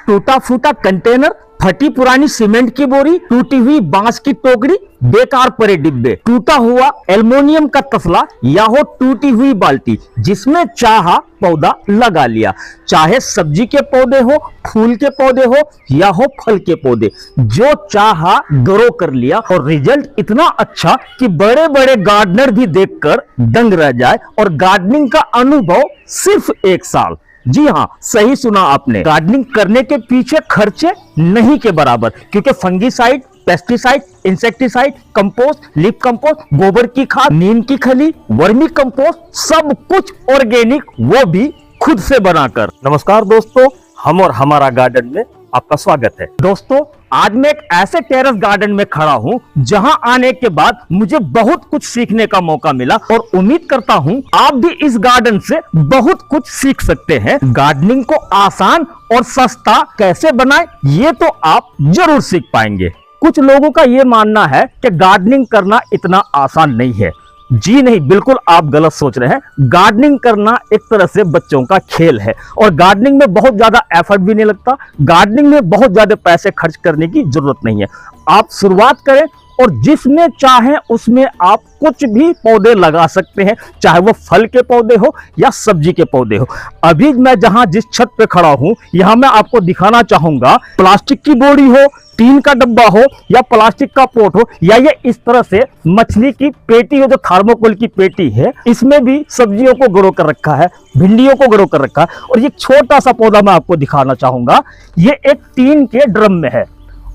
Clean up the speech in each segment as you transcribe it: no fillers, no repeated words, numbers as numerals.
टूटा फूटा कंटेनर, फटी पुरानी सीमेंट की बोरी, टूटी हुई बांस की टोकरी, बेकार पड़े डिब्बे, टूटा हुआ एल्युमिनियम का तसला या हो टूटी हुई बाल्टी जिसमें चाहा पौधा लगा लिया। चाहे सब्जी के पौधे हो, फूल के पौधे हो या हो फल के पौधे, जो चाहा ग्रो कर लिया और रिजल्ट इतना अच्छा कि बड़े बड़े गार्डनर भी देखकर दंग रह जाए। और गार्डनिंग का अनुभव सिर्फ 1 साल। जी हाँ, सही सुना आपने। गार्डनिंग करने के पीछे खर्चे नहीं के बराबर, क्योंकि fungicide, pesticide, insecticide, compost, leaf compost, गोबर की खाद, नीम की खली, वर्मी कंपोस्ट, सब कुछ ऑर्गेनिक, वो भी खुद से बनाकर। नमस्कार दोस्तों, हम और हमारा गार्डन में आपका स्वागत है। दोस्तों, आज मैं एक ऐसे टेरेस गार्डन में खड़ा हूं जहां आने के बाद मुझे बहुत कुछ सीखने का मौका मिला और उम्मीद करता हूं आप भी इस गार्डन से बहुत कुछ सीख सकते हैं। गार्डनिंग को आसान और सस्ता कैसे बनाएं, ये तो आप जरूर सीख पाएंगे। कुछ लोगों का ये मानना है कि गार्डनिंग करना इतना आसान नहीं है। जी नहीं, बिल्कुल आप गलत सोच रहे हैं। गार्डनिंग करना एक तरह से बच्चों का खेल है और गार्डनिंग में बहुत ज्यादा एफर्ट भी नहीं लगता। गार्डनिंग में बहुत ज्यादा पैसे खर्च करने की जरूरत नहीं है। आप शुरुआत करें और जिसमें चाहें उसमें आप कुछ भी पौधे लगा सकते हैं, चाहे वो फल के पौधे हो या सब्जी के पौधे हो। अभी मैं जिस छत पे खड़ा हूं, यहां मैं आपको दिखाना चाहूंगा, प्लास्टिक की बोरी हो, टीन का डब्बा हो या प्लास्टिक का पोट हो या ये इस तरह से मछली की पेटी हो जो थर्मोकोल की पेटी है, इसमें भी सब्जियों को ग्रो कर रखा है, भिंडियों को ग्रो कर रखा है। और ये छोटा सा पौधा मैं आपको दिखाना चाहूंगा, ये एक टीन के ड्रम में है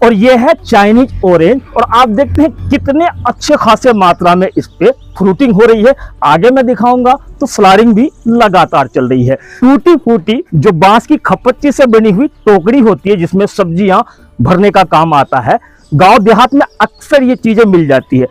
और ये है चाइनीज ऑरेंज। और आप देखते हैं कितने अच्छे खासे मात्रा में इस पे फ्रूटिंग हो रही है। आगे मैं दिखाऊंगा तो फ्लावरिंग भी लगातार चल रही है। टूटी फूटी जो बांस की खपच्ची से बनी हुई टोकरी होती है जिसमें सब्जियां भरने का काम आता है, गांव देहात में अक्सर ये चीजें मिल जाती है।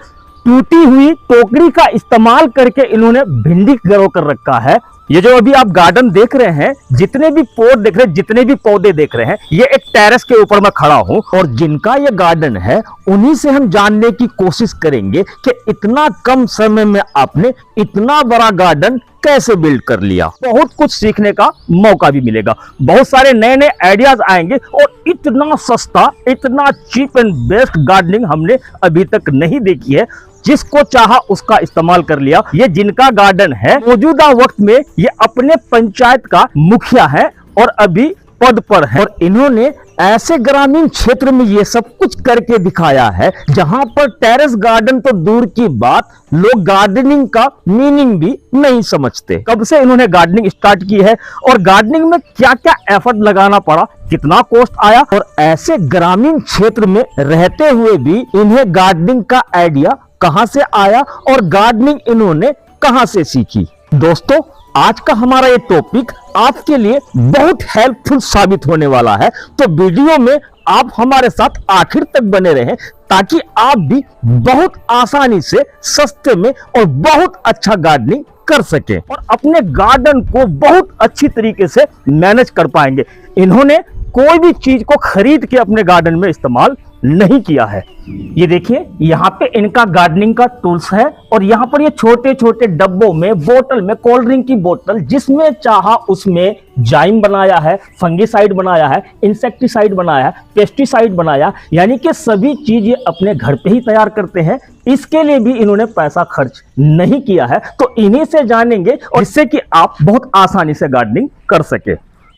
टूटी हुई टोकरी का इस्तेमाल करके इन्होंने भिंडी ग्रो कर रखा है। ये जो अभी आप गार्डन देख रहे हैं, जितने भी पौध देख रहे हैं, जितने भी पौधे देख रहे हैं, ये एक टेरेस के ऊपर मैं खड़ा हूं और जिनका ये गार्डन है उन्हीं से हम जानने की कोशिश करेंगे कि इतना कम समय में आपने इतना बड़ा गार्डन कैसे बिल्ड कर लिया। बहुत कुछ सीखने का मौका भी मिलेगा, बहुत सारे नए नए आइडियाज आएंगे और इतना सस्ता, इतना चीप एंड बेस्ट गार्डनिंग हमने अभी तक नहीं देखी है। जिसको चाहा उसका इस्तेमाल कर लिया। ये जिनका गार्डन है, मौजूदा वक्त में ये अपने पंचायत का मुखिया है और अभी पद पर है और इन्होंने ऐसे ग्रामीण क्षेत्र में ये सब कुछ करके दिखाया है जहां पर टेरेस गार्डन तो दूर की बात, लोग गार्डनिंग का मीनिंग भी नहीं समझते। कब से इन्होंने गार्डनिंग स्टार्ट की है और गार्डनिंग में क्या क्या एफर्ट लगाना पड़ा, कितना कॉस्ट आया और ऐसे ग्रामीण क्षेत्र में रहते हुए भी इन्हें गार्डनिंग का आइडिया कहां से आया और गार्डनिंग इन्होंने कहां से सीखी। दोस्तों, आज का हमारा ये टॉपिक आपके लिए बहुत हेल्पफुल साबित होने वाला है, तो वीडियो में आप हमारे साथ आखिर तक बने रहें ताकि आप भी बहुत आसानी से, सस्ते में और बहुत अच्छा गार्डनिंग कर सकें और अपने गार्डन को बहुत अच्छी तरीके से मैनेज कर पाएंगे। इन्होंने कोई भी चीज को खरीद के अपने गार्डन में इस्तेमाल नहीं किया है। ये देखिए, यहाँ पे इनका गार्डनिंग का टूल्स है और यहाँ पर ये छोटे छोटे डब्बों में, बोतल में, कोल्ड ड्रिंक की बोतल, जिसमें चाहा उसमें जाइम बनाया है, फंगीसाइड बनाया है, इंसेक्टिसाइड बनाया है, पेस्टिसाइड बनाया, यानी कि सभी चीज ये अपने घर पे ही तैयार करते हैं। इसके लिए भी इन्होंने पैसा खर्च नहीं किया है, तो इन्हीं से जानेंगे और जिससे कि आप बहुत आसानी से गार्डनिंग कर सके।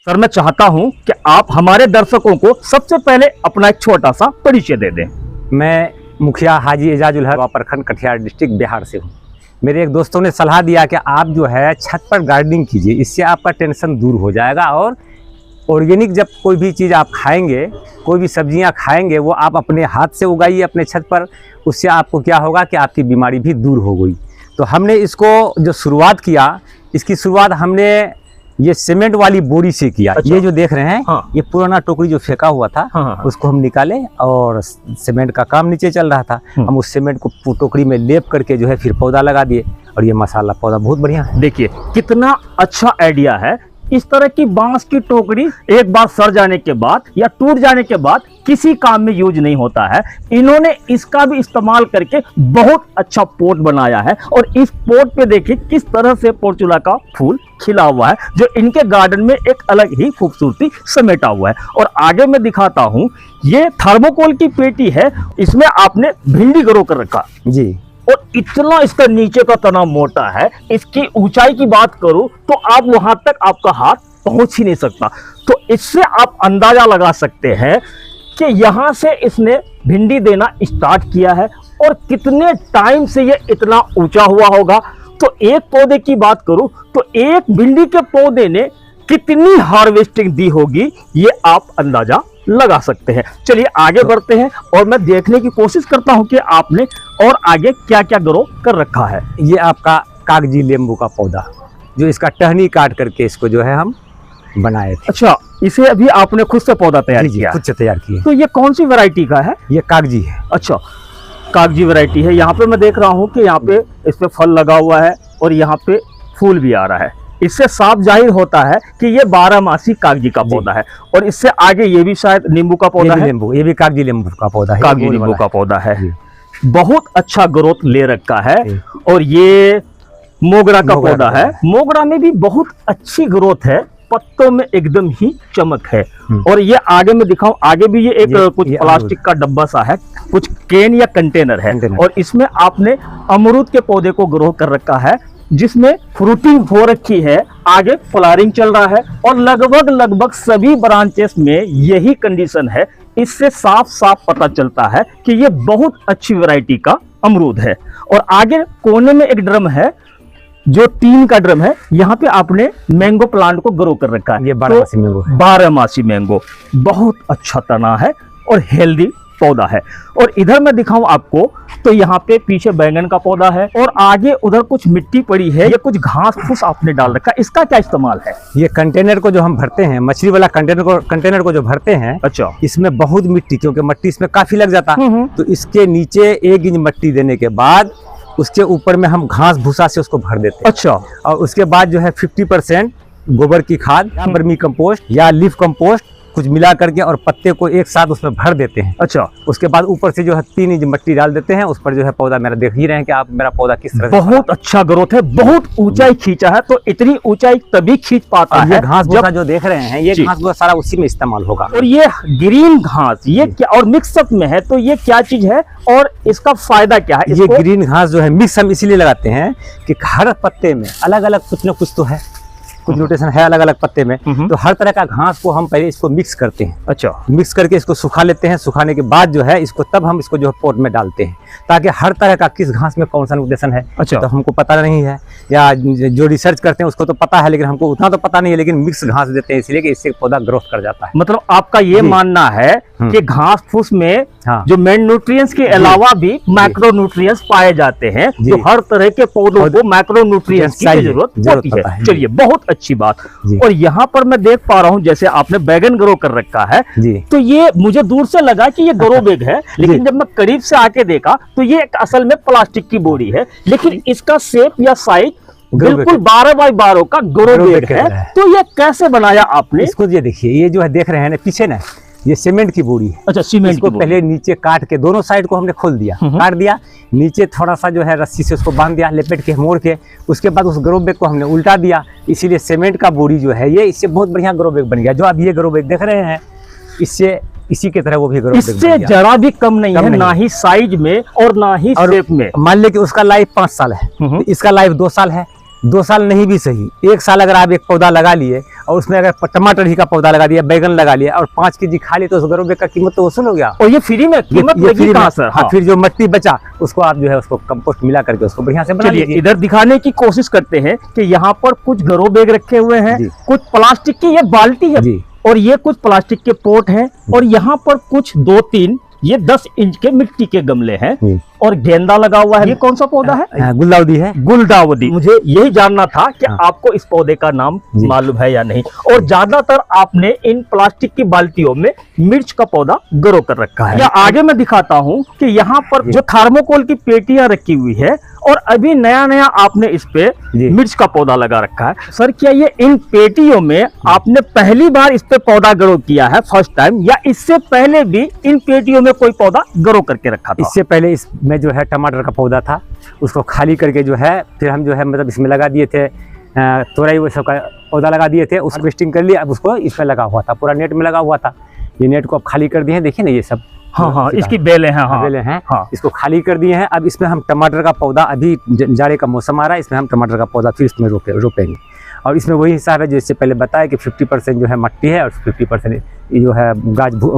सर, मैं चाहता हूं कि आप हमारे दर्शकों को सबसे पहले अपना एक छोटा सा परिचय दे दें। मैं मुखिया हाजी एजाजुल हक, प्रखंड कटिहार डिस्ट्रिक्ट बिहार से हूँ। मेरे एक दोस्तों ने सलाह दिया कि आप जो है छत पर गार्डनिंग कीजिए, इससे आपका टेंशन दूर हो जाएगा और ऑर्गेनिक जब कोई भी चीज़ आप खाएंगे, कोई भी सब्जियां खाएंगे, वो आप अपने हाथ से उगाइए अपने छत पर। उससे आपको क्या होगा कि आपकी बीमारी भी दूर हो गई। तो हमने इसको जो शुरुआत किया, इसकी शुरुआत हमने ये सीमेंट वाली बोरी से किया। अच्छा। ये जो देख रहे हैं, हाँ। ये पुराना टोकरी जो फेंका हुआ था, हाँ। उसको हम निकाले और सीमेंट का काम नीचे चल रहा था, हम उस सीमेंट को टोकरी में लेप करके जो है फिर पौधा लगा दिए और ये माशाल्लाह पौधा बहुत बढ़िया है। देखिए कितना अच्छा आइडिया है इस तरह की बांस की टोकरी एक बार सड़ जाने के बाद या टूट जाने के बाद किसी काम में यूज नहीं होता है। इन्होंने इसका भी इस्तेमाल करके बहुत अच्छा पोट बनाया है और इस पोट पे देखिए किस तरह से पोर्चुला का फूल खिला हुआ है, जो इनके गार्डन में एक अलग ही खूबसूरती समेटा हुआ है। और आगे मैं दिखाता हूं, ये थर्मोकोल की पेटी है, इसमें आपने भिंडी ग्रो कर रखा जी। और इतना इसका नीचे का तना मोटा है, इसकी ऊंचाई की बात करूं तो आप वहां तक आपका हाथ पहुंच ही नहीं सकता। तो इससे आप अंदाजा लगा सकते हैं कि यहां से इसने भिंडी देना स्टार्ट किया है और कितने टाइम से ये इतना ऊंचा हुआ होगा। तो एक पौधे की बात करूं तो एक भिंडी के पौधे ने कितनी हार्वेस्टिंग दी होगी, ये आप अंदाजा लगा सकते हैं। चलिए आगे बढ़ते हैं और मैं देखने की कोशिश करता हूं कि आपने और आगे क्या क्या ग्रो कर रखा है। ये आपका कागजी नींबू का पौधा, जो इसका टहनी काट करके इसको जो है हम बनाए थे। अच्छा, इसे अभी आपने खुद से पौधा तैयार जी, किया? खुद से तैयार किए। तो ये कौन सी वैरायटी का है? ये कागजी है। अच्छा, कागजी वैरायटी है। यहाँ पे मैं देख रहा हूँ कि यहाँ पे इस पे फल लगा हुआ है और यहाँ पे फूल भी आ रहा है। इससे साफ जाहिर होता है कि ये 12 कागजी का पौधा है। और इससे आगे ये भी शायद नींबू का पौधा है। नींबू, ये भी कागजी नींबू का पौधा है। कागजी नींबू का पौधा है। बहुत अच्छा ग्रोथ ले रखा है। और ये मोगरा का पौधा है। मोगरा में भी बहुत अच्छी ग्रोथ है, पत्तों में एकदम ही चमक है। और ये आगे में दिखाऊं, आगे भी ये एक कुछ प्लास्टिक का डब्बा सा है, कुछ केन या कंटेनर है। और इसमें आपने अमरूद के पौधे को ग्रो कर रखा है, जिसमें फ्रूटिंग हो रखी है, आगे फ्लावरिंग चल रहा है और लगभग सभी ब्रांचेस में यही कंडीशन है। इससे साफ साफ पता चलता है कि ये बहुत अच्छी वैरायटी का अमरूद है। और आगे कोने में एक ड्रम है, जो 3 का ड्रम है, यहाँ पे आपने मैंगो प्लांट को ग्रो कर रखा है। ये 12मासी मैंगो है। 12मासी मैंगो, बहुत अच्छा तना है और हेल्दी पौधा है। और इधर मैं दिखाऊं आपको तो यहाँ पे पीछे बैंगन का पौधा है और आगे उधर कुछ मिट्टी पड़ी है, ये कुछ घास फूस आपने डाल रखा है। इसका क्या इस्तेमाल है? ये कंटेनर को जो हम भरते हैं, मछली वाला कंटेनर को जो भरते हैं, अच्छा, इसमें बहुत मिट्टी, क्योंकि मिट्टी इसमें काफी लग जाता है, तो इसके नीचे 1 इंच मिट्टी देने के बाद उसके ऊपर में हम घास भूसा से उसको भर देते हैं। अच्छा, और उसके बाद जो है 50% गोबर की खाद या वर्मी कंपोस्ट या लीफ कंपोस्ट कुछ मिला करके और पत्ते को एक साथ उसमें भर देते हैं। अच्छा, उसके बाद ऊपर से जो है 3 इंच मिट्टी डाल देते हैं। उस पर जो है पौधा, मेरा देख ही रहे हैं कि आप मेरा पौधा किस तरह से बहुत अच्छा ग्रोथ है, बहुत ऊंचाई खींचा है। तो इतनी ऊंचाई तभी खींच पाता है। ये घास भूसा जो देख रहे हैं, ये घास भूसा सारा उसी में इस्तेमाल होगा। और ये ग्रीन घास, ये क्या और मिक्सअप में है, तो ये क्या चीज है और इसका फायदा क्या है? ये ग्रीन घास जो है मिक्स हम इसीलिए लगाते हैं कि हर पत्ते में अलग अलग कुछ न कुछ तो है, कुछ न्यूट्रिशन है अलग अलग पत्ते में। तो हर तरह का घास को हम पहले इसको मिक्स करते हैं। अच्छा, मिक्स करके इसको सुखा लेते हैं। सुखाने के बाद जो है इसको तब हम इसको जो है पोट में डालते हैं, ताकि हर तरह का किस घास में कौन सा न्यूट्रिशन है। अच्छा, तो हमको पता नहीं है, या जो रिसर्च करते हैं उसको तो पता है, लेकिन हमको उतना तो पता नहीं है। लेकिन मिक्स घास देते हैं इसलिए कि इससे पौधा ग्रोथ कर जाता है। मतलब आपका ये मानना है कि घास फूस में जो मेन न्यूट्रिएंट्स के अलावा भी माइक्रो न्यूट्रिएंट्स पाए जाते हैं, तो हर तरह के पौधों को माइक्रो न्यूट्रिएंट्स की जरूरत होती है। चलिए, बहुत अच्छी बात। और यहाँ पर मैं देख पा रहा हूँ, जैसे आपने बैगन ग्रो कर रखा है, तो ये मुझे दूर से लगा कि ये ग्रो बैग है, लेकिन जब मैं करीब से आके देखा तो ये असल में प्लास्टिक की बोरी है, लेकिन इसका शेप या साइज बिल्कुल 12 बाई 12 का ग्रो बैग है। तो ये कैसे बनाया आपने? इसको ये देखिए, ये जो है देख रहे हैं ना पीछे ना, ये सीमेंट की बोरी है। अच्छा, सीमेंट को पहले नीचे काट के दोनों साइड को हमने खोल दिया, काट दिया, नीचे थोड़ा सा जो है रस्सी से उसको बांध दिया, लपेट के मोड़ के। उसके बाद उस ग्रो बैग को हमने उल्टा दिया, इसीलिए सीमेंट का बोरी जो है ये, इससे बहुत बढ़िया ग्रो बैग बन गया। जो आप ये ग्रो बैग देख रहे हैं, इससे इसी की तरह वो भी ग्रो बैग इससे जरा भी कम नहीं है, ना ही साइज में और ना ही शेप में। मान ले कि उसका लाइफ 5 साल है, तो इसका लाइफ 2 साल है। 2 साल नहीं भी सही, 1 साल अगर आप एक पौधा लगा लिए और उसमें अगर टमाटर ही का पौधा लगा दिया, बैगन लगा लिया और 5 केजी खा लिए, तो उस ग्रो बैग का कीमत तो वसूल हो गया। और ये फ्री में कीमत लगी कहाँ सर? हाँ, फिर जो मिट्टी बचा उसको आप जो है उसको कंपोस्ट मिला करके उसको बढ़िया से बना लीजिए। इधर दिखाने की कोशिश करते हैं कि यहाँ पर कुछ ग्रो बैग रखे हुए हैं, कुछ प्लास्टिक की ये बाल्टी है और ये कुछ प्लास्टिक के पोट हैं, और यहाँ पर कुछ 2-3 ये 10 इंच के मिट्टी के गमले हैं और गेंदा लगा हुआ है। ये कौन सा पौधा है? गुलदाउदी है। गुलदाउदी। मुझे यही जानना था कि आपको इस पौधे का नाम मालूम है या नहीं। और ज्यादातर आपने इन प्लास्टिक की बाल्टियों में मिर्च का पौधा ग्रो कर रखा है। या आगे मैं दिखाता हूँ कि यहाँ पर जो थर्मोकोल की पेटियां रखी हुई है और अभी नया नया आपने इस पे जी। मिर्च का पौधा लगा रखा है। सर क्या ये इन पेटियों में आपने पहली बार इस पे पौधा ग्रो किया है, फर्स्ट टाइम, या इससे पहले भी इन पेटियों में कोई पौधा ग्रो करके रखा था? इससे पहले इसमें जो है टमाटर का पौधा था, उसको खाली करके जो है फिर हम जो है मतलब इसमें लगा दिए थे तोरई वो सब का पौधा लगा दिए थे, उसको हार्वेस्टिंग कर लिया। अब उसको इसमें लगा हुआ था, पूरा नेट में लगा हुआ था। ये नेट को अब खाली कर दिए हैं, देखिए ना ये सब। हाँ हाँ, इसकी बेलें हैं। हाँ बेलें हैं। हाँ। इसको खाली कर दिए हैं। अब इसमें हम टमाटर का पौधा, अभी जाड़े का मौसम आ रहा है, इसमें हम टमाटर का पौधा फिर इसमें रोपेंगे। और इसमें वही हिसाब है जैसे पहले बताया कि 50% जो है मट्टी है और 50% जो है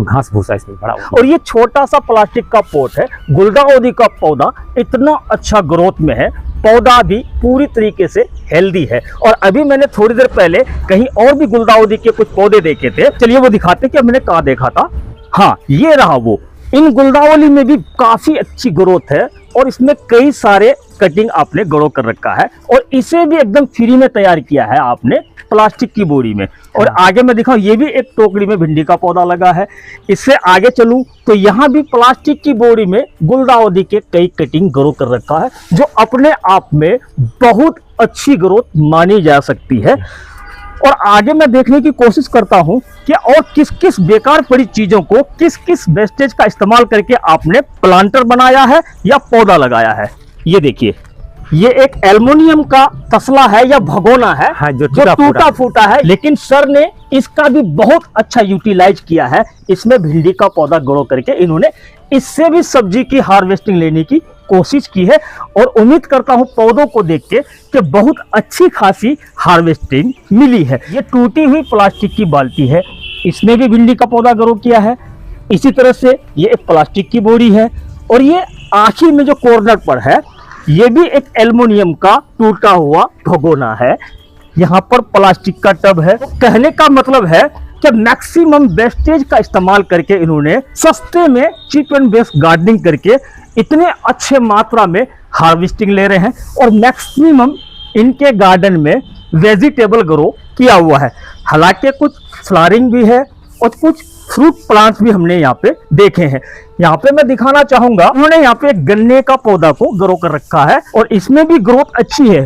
घास भूसा इसमें भरा हुआ। और ये छोटा सा प्लास्टिक का पोट है, गुलदाउदी का पौधा इतना अच्छा ग्रोथ में है, पौधा भी पूरी तरीके से हेल्दी है। और अभी मैंने थोड़ी देर पहले कहीं और भी गुलदाउदी के कुछ पौधे देखे थे, चलिए वो दिखाते कि मैंने कहाँ देखा था। हाँ, ये रहा वो। इन गुलदावली में भी काफी अच्छी ग्रोथ है और इसमें कई सारे कटिंग आपने ग्रो कर रखा है और इसे भी एकदम फ्री में तैयार किया है आपने प्लास्टिक की बोरी में। और आगे मैं दिखाऊं, ये भी एक टोकरी में भिंडी का पौधा लगा है। इससे आगे चलूं तो यहाँ भी प्लास्टिक की बोरी में गुलदाउदी के कई कटिंग ग्रो कर रखा है, जो अपने आप में बहुत अच्छी ग्रोथ मानी जा सकती है। और आगे मैं देखने की कोशिश करता हूं कि और किस किस बेकार पड़ी चीजों को, किस किस वेस्टेज का इस्तेमाल करके आपने प्लांटर बनाया है या पौधा लगाया है। ये देखिए, ये एक एल्युमिनियम का तसला है या भगोना है, हाँ, जो टूटा फूटा है, लेकिन सर ने इसका भी बहुत अच्छा यूटिलाइज किया है। इसमें भिंडी का पौधा ग्रो करके इन्होंने इससे भी सब्जी की हार्वेस्टिंग लेने की कोशिश की है और उम्मीद करता हूं पौधों को देख के कि बहुत अच्छी खासी हार्वेस्टिंग मिली है। ये टूटी हुई प्लास्टिक की बाल्टी है, इसमें भी भिंडी का पौधा ग्रो किया है। इसी तरह से ये एक प्लास्टिक की बोरी है और ये आखिर में जो कॉर्नर पर है, ये भी एक एल्युमिनियम का टूटा हुआ भगोना है। यहाँ पर प्लास्टिक का टब है। तो कहने का मतलब है कि मैक्सिमम वेस्टेज का इस्तेमाल करके इन्होंने सस्ते में चीप एंड बेस्ट गार्डनिंग करके इतने अच्छे मात्रा में हार्वेस्टिंग ले रहे हैं और मैक्सिमम इनके गार्डन में वेजिटेबल ग्रो किया हुआ है। हालांकि कुछ फ्लावरिंग भी है और कुछ फ्रूट प्लांट्स भी हमने यहाँ पे देखे हैं। यहाँ पे मैं दिखाना चाहूंगा, उन्होंने यहाँ पे गन्ने का पौधा को ग्रो कर रखा है और इसमें भी ग्रोथ अच्छी है।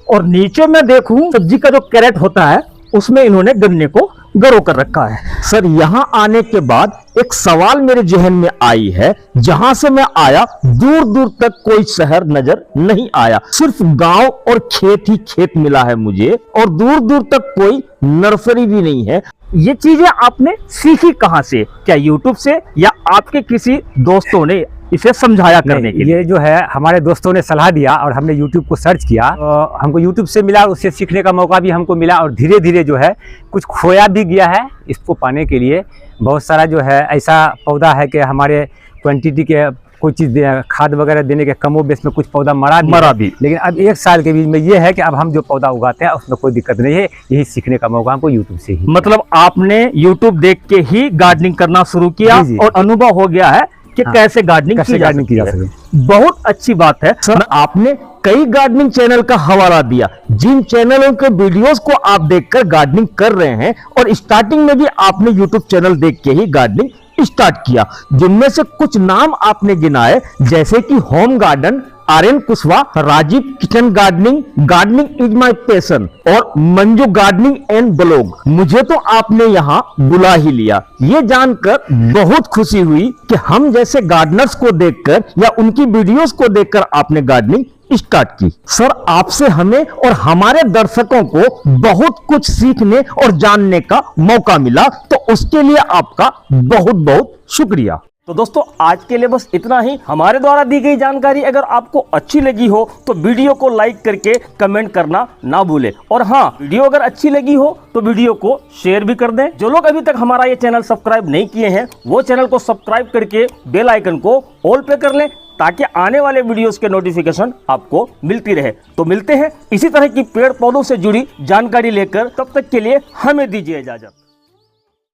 और नीचे मैं देखूं, सब्जी का जो कैरेट होता है उसमें इन्होंने गन्ने को ग्रो कर रखा है। सर, यहाँ आने के बाद एक सवाल मेरे जहन में आई है, जहां से मैं आया दूर दूर तक कोई शहर नजर नहीं आया, सिर्फ गांव और खेत ही खेत मिला है मुझे और दूर दूर तक कोई नर्सरी भी नहीं है। ये चीजें आपने सीखी कहां से? क्या यूट्यूब से या आपके किसी दोस्तों ने इसे समझाया करने के लिए? ये जो है हमारे दोस्तों ने सलाह दिया और हमने YouTube को सर्च किया, तो हमको YouTube से मिला, उससे सीखने का मौका भी हमको मिला और धीरे धीरे जो है कुछ खोया भी गया है इसको पाने के लिए। बहुत सारा जो है ऐसा पौधा है कि हमारे क्वांटिटी के कोई चीज़ खाद वगैरह देने के कमो बेस में कुछ पौधा मरा भी। लेकिन अब 1 साल के बीच में ये है कि अब हम जो पौधा उगाते हैं उसमें कोई दिक्कत नहीं है। यही सीखने का मौका हमको YouTube से ही। मतलब आपने YouTube देख के ही गार्डनिंग करना शुरू किया और अनुभव हो गया है कि कैसे गार्डनिंग की जा सके। बहुत अच्छी बात है सर। आपने कई गार्डनिंग चैनल का हवाला दिया, जिन चैनलों के वीडियोस को आप देखकर गार्डनिंग कर रहे हैं और स्टार्टिंग में भी आपने यूट्यूब चैनल देख के ही गार्डनिंग स्टार्ट किया, जिनमें से कुछ नाम आपने गिनाए, जैसे कि home garden, Aryan Kushwaha, Rajiv kitchen gardening, gardening is my passion और मंजू गार्डनिंग एंड ब्लॉग। मुझे तो आपने यहाँ बुला ही लिया। ये जानकर बहुत खुशी हुई कि हम जैसे गार्डनर्स को देखकर या उनकी वीडियोस को देखकर आपने गार्डनिंग स्टार्ट की। सर, आपसे हमें और हमारे दर्शकों को बहुत कुछ सीखने और जानने का मौका मिला, तो उसके लिए आपका बहुत बहुत शुक्रिया। तो दोस्तों, आज के लिए बस इतना ही। हमारे द्वारा दी गई जानकारी अगर आपको अच्छी लगी हो तो वीडियो को लाइक करके कमेंट करना ना भूलें। और हाँ, वीडियो अगर अच्छी लगी हो तो वीडियो को शेयर भी कर दें। जो लोग अभी तक हमारा ये चैनल सब्सक्राइब नहीं किए हैं, वो चैनल को सब्सक्राइब करके बेल आइकन को ऑल पे कर लें, ताकि आने वाले वीडियोस के नोटिफिकेशन आपको मिलती रहे। तो मिलते हैं इसी तरह की पेड़ पौधों से जुड़ी जानकारी लेकर, तब तक के लिए हमें दीजिए इजाजत।